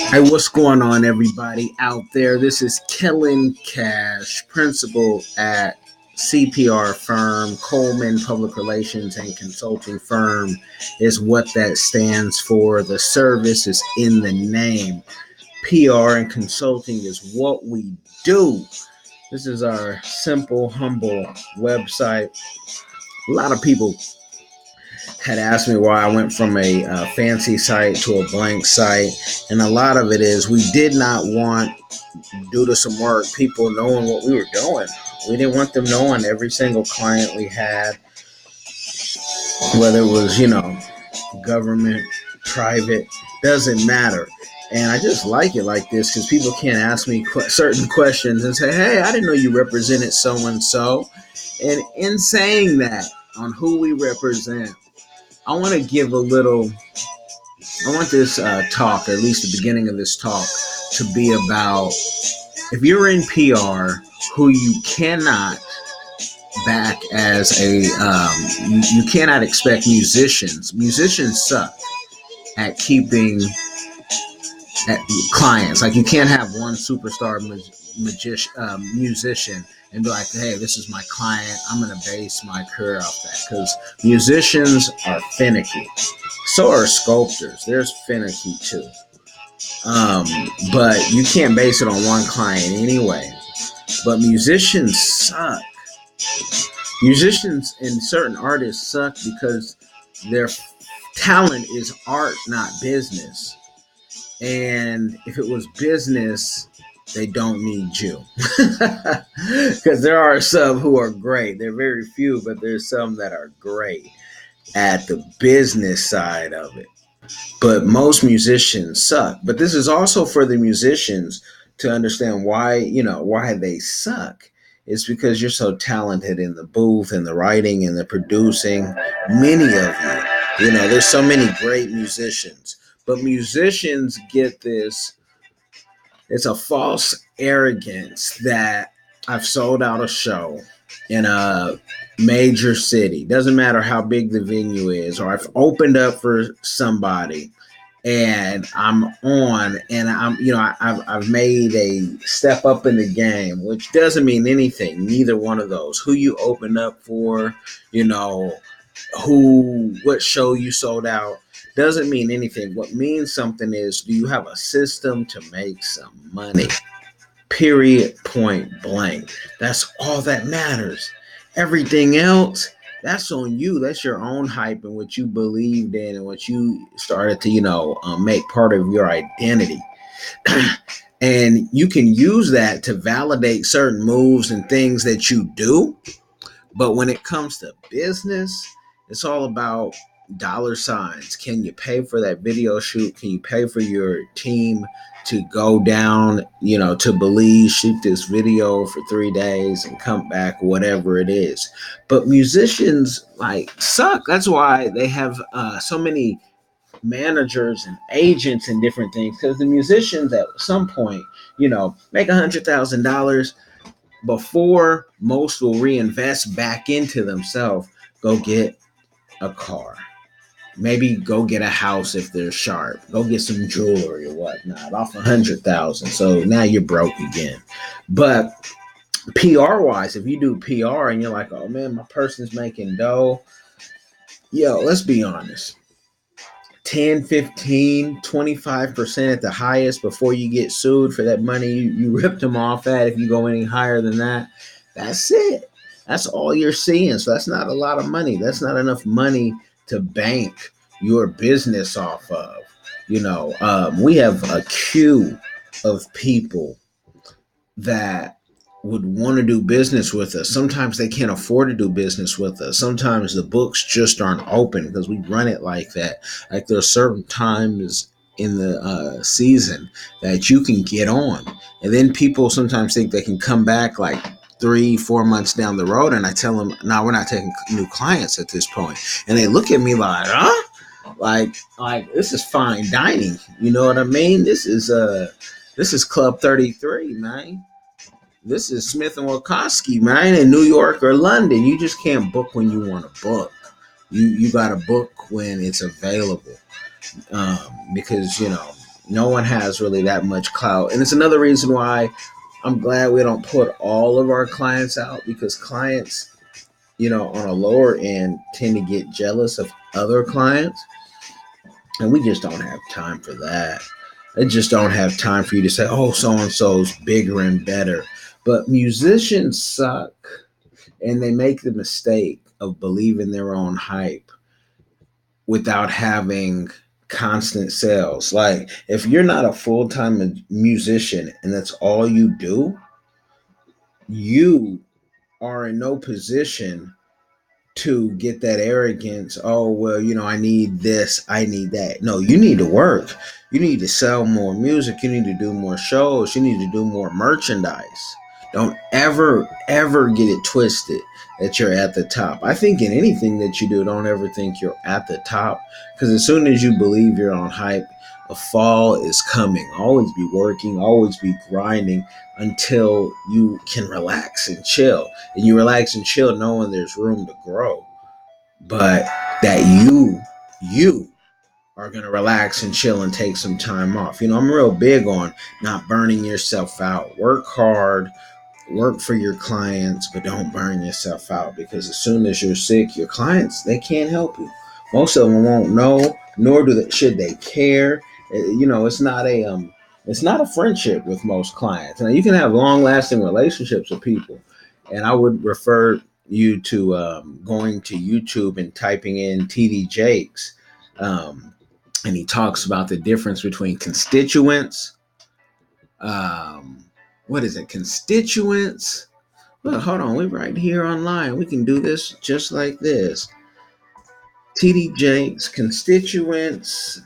Hey, what's going on, everybody out there? This is Kellen Cash, principal at CPR firm, Coleman Public Relations and Consulting Firm is what that stands for. The service is in the name. PR and consulting is what we do. This is our simple, humble website. A lot of people had asked me why I went from a fancy site to a blank site, and a lot of it is we did not want, due to some work, people knowing what we were doing. We didn't want them knowing every single client we had, whether it was, government, private, doesn't matter. And I just like it like this because people can't ask me certain questions and say, hey, I didn't know you represented so and so. And in saying that on who we represent, I want to give a little, I want this talk, or at least the beginning of this talk, to be about if you're in PR who you cannot back as a, you cannot expect musicians. Musicians suck at keeping at clients. Like, you can't have one superstar musician and be like, hey, this is my client, I'm going to base my career off that. Because musicians are finicky. So are sculptors. There's finicky too. But you can't base it on one client anyway. But musicians suck. Musicians and certain artists suck because their talent is art, not business. And if it was business, they don't need you. Because there are some who are great. They're very few, but there's some that are great at the business side of it. But most musicians suck. But this is also for the musicians to understand why they suck. It's because you're so talented in the booth and the writing and the producing. Many of you, there's so many great musicians. But musicians get this, it's a false arrogance that I've sold out a show in a major city. Doesn't matter how big the venue is, or I've opened up for somebody and I'm on and I've made a step up in the game, which doesn't mean anything. Neither one of those. Who you opened up for, what show you sold out, doesn't mean anything. What means something is, do you have a system to make some money? Period, point blank. That's all that matters. Everything else, that's on you. That's your own hype and what you believed in and what you started to, make part of your identity. And you can use that to validate certain moves and things that you do. But when it comes to business, it's all about dollar signs. Can you pay for that video shoot? Can you pay for your team to go down, to Belize, shoot this video for 3 days and come back, whatever it is? But musicians suck. That's why they have so many managers and agents and different things, because the musicians at some point, make $100,000 before most will reinvest back into themselves. Go get a car. Maybe go get a house if they're sharp. Go get some jewelry or whatnot off $100,000. So now you're broke again. But PR wise, if you do PR and you're like, oh man, my person's making dough. Let's be honest. 10, 15, 25% at the highest before you get sued for that money you ripped them off at. If you go any higher than that, that's it. That's all you're seeing. So that's not a lot of money. That's not enough money to bank your business off of. We have a queue of people that would want to do business with us. Sometimes they can't afford to do business with us. Sometimes the books just aren't open because we run it like that. Like, there are certain times in the season that you can get on. And then people sometimes think they can come back like 3-4 months down the road, and I tell them, no, we're not taking new clients at this point. And they look at me like, huh? Like this is fine dining. You know what I mean? This is Club 33, man. This is Smith and Wachowski, man, in New York or London. You just can't book when you want to book. You got to book when it's available. Because No one has really that much clout. And it's another reason why I'm glad we don't put all of our clients out, because clients, on a lower end tend to get jealous of other clients. And we just don't have time for that. I just don't have time for you to say, oh, so and so's bigger and better. But musicians suck, and they make the mistake of believing their own hype without having constant sales. Like, if you're not a full time musician and that's all you do, you are in no position to get that arrogance. Oh, well, I need this, I need that. No, you need to work. You need to sell more music. You need to do more shows. You need to do more merchandise. Don't ever get it twisted that you're at the top. I think in anything that you do, don't ever think you're at the top, because as soon as you believe you're on hype, a fall is coming. Always be working, always be grinding until you can relax and chill. And you relax and chill knowing there's room to grow. But that you are going to relax and chill and take some time off. I'm real big on not burning yourself out. Work hard, work for your clients, but don't burn yourself out, because as soon as you're sick, your clients, they can't help you. Most of them won't know, nor should they care. It's not a friendship with most clients. Now, you can have long lasting relationships with people, and I would refer you to going to YouTube and typing in TD Jakes, and he talks about the difference between constituents. What is it? Constituents. Look, hold on. We're right here online. We can do this just like this. TD Jakes, constituents.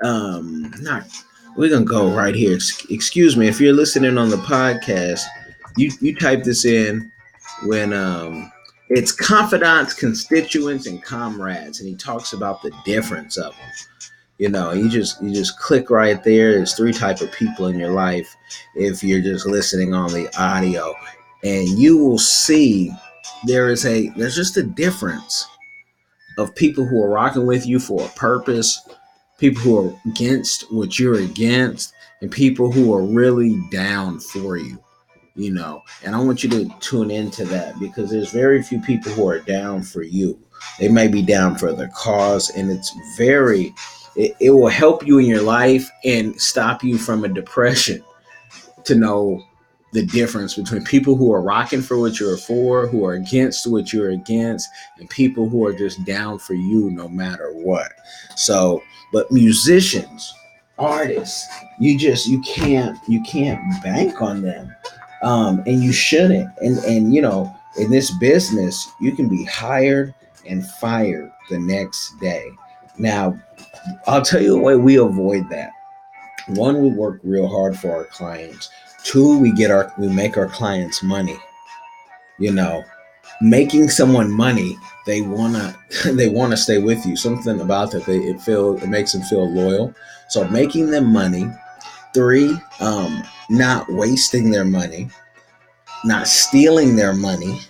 Not. We're gonna go right here. Excuse me, if you're listening on the podcast, you type this in when it's confidants, constituents, and comrades, and he talks about the difference of them. You just click right there. There's three type of people in your life if you're just listening on the audio, and you will see there's just a difference of people who are rocking with you for a purpose, people who are against what you're against, and people who are really down for you. And I want you to tune into that, because there's very few people who are down for you. They may be down for the cause, and it will help you in your life and stop you from a depression, to know the difference between people who are rocking for what you're for, who are against what you're against, and people who are just down for you no matter what. So, but musicians, artists, you can't bank on them, and you shouldn't. And in this business, you can be hired and fired the next day. Now, I'll tell you the way we avoid that. One, we work real hard for our clients. Two, we make our clients money. Making someone money, they wanna stay with you. Something about that, it makes them feel loyal. So making them money. Three, not wasting their money, not stealing their money.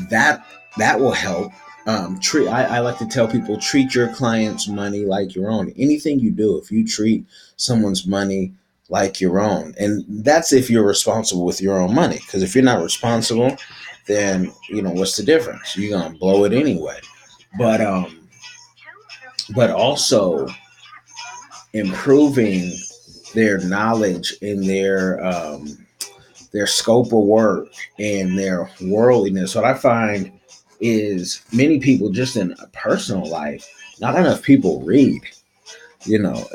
That will help. I like to tell people, treat your clients' money like your own. Anything you do, if you treat someone's money like your own, and that's if you're responsible with your own money. Because if you're not responsible, then what's the difference? You're gonna blow it anyway. But also improving their knowledge and their scope of work and their worldliness. What I find is many people, just in a personal life, not enough people read.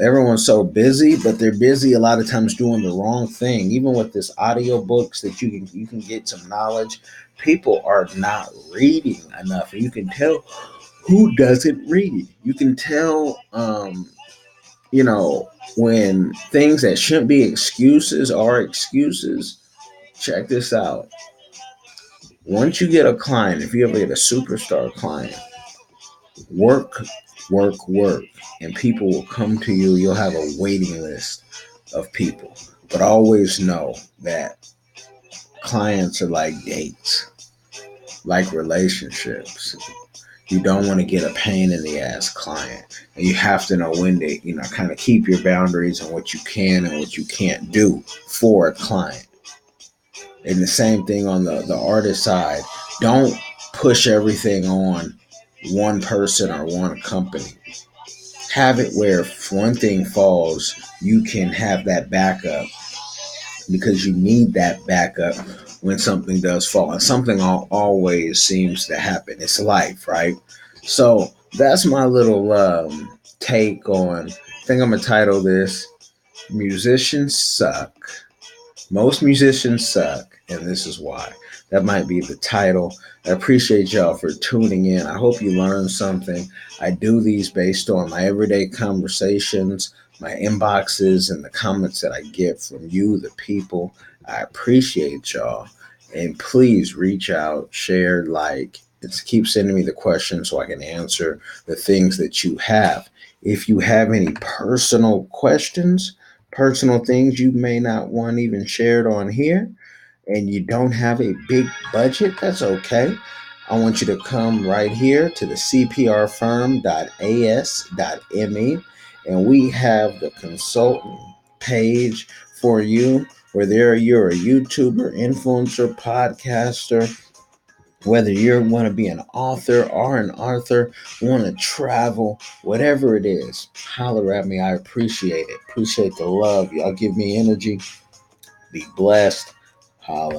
Everyone's so busy, but they're busy a lot of times doing the wrong thing. Even with this audio books that you can get some knowledge, people are not reading enough. And you can tell who doesn't read. You can tell, when things that shouldn't be excuses are excuses. Check this out. Once you get a client, if you ever get a superstar client, work, work, and people will come to you. You'll have a waiting list of people. But always know that clients are like dates, like relationships. You don't want to get a pain in the ass client. And you have to know when to, kind of keep your boundaries on what you can and what you can't do for a client. And the same thing on the artist side. Don't push everything on one person or one company. Have it where if one thing falls, you can have that backup because you need that backup when something does fall. And something always seems to happen. It's life, right? So that's my little take on, I think I'm going to title this Musicians Suck. Most musicians suck, and this is why. That might be the title. I appreciate y'all for tuning in. I hope you learned something. I do these based on my everyday conversations, my inboxes, and the comments that I get from you, the people. I appreciate y'all. And please reach out, share, like, keep sending me the questions so I can answer the things that you have. If you have any personal questions, personal things you may not want even shared on here, and you don't have a big budget, that's okay. I want you to come right here to the cprfirm.as.me, and we have the consultant page for you, where you're a YouTuber, influencer, podcaster, whether you want to be an author or an author, want to travel, whatever it is, holler at me. I appreciate it. Appreciate the love. Y'all give me energy. Be blessed. Holla.